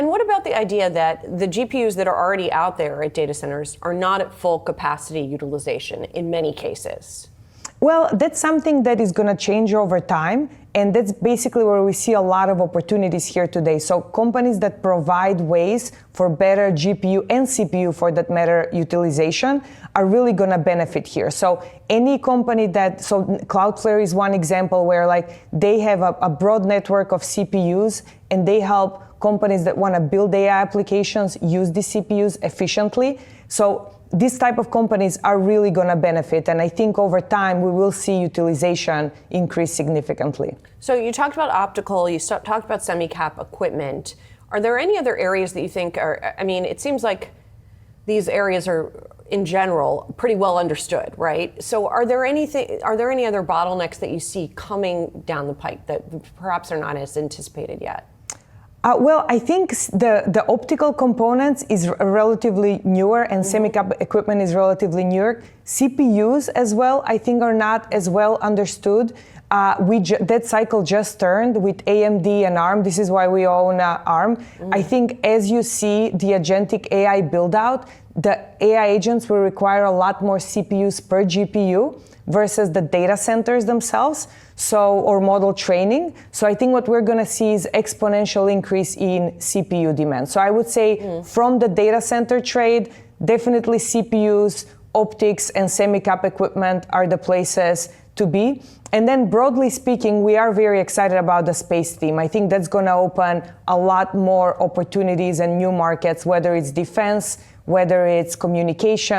And what about the idea that the GPUs that are already out there at data centers are not at full capacity utilization in many cases? Well, that's something that is going to change over time, and that's basically where we see a lot of opportunities here today. So companies that provide ways for better GPU and CPU, for that matter, utilization are really going to benefit here. So any company so Cloudflare is one example where like they have a broad network of CPUs, and they help companies that want to build AI applications use these CPUs efficiently. So these type of companies are really going to benefit, and I think over time we will see utilization increase significantly. So you talked about optical, you talked about semi-cap equipment. Are there any other areas that you think are, I mean, it seems like these areas are, in general, pretty well understood, right? So are there any other bottlenecks that you see coming down the pike that perhaps are not as anticipated yet? Well, I think the optical components is relatively newer, and semi-cap equipment is relatively newer. CPUs as well, I think, are not as well understood. That cycle just turned with AMD and ARM. This is why we own ARM. I think as you see the agentic AI build out, the AI agents will require a lot more CPUs per GPU versus the data centers themselves, or model training. So I think what we're going to see is exponential increase in CPU demand. So I would say from the data center trade, definitely CPUs, optics, and semi-cap equipment are the places to be. And then broadly speaking, we are very excited about the space theme. I think that's going to open a lot more opportunities and new markets, whether it's defense, whether it's communication,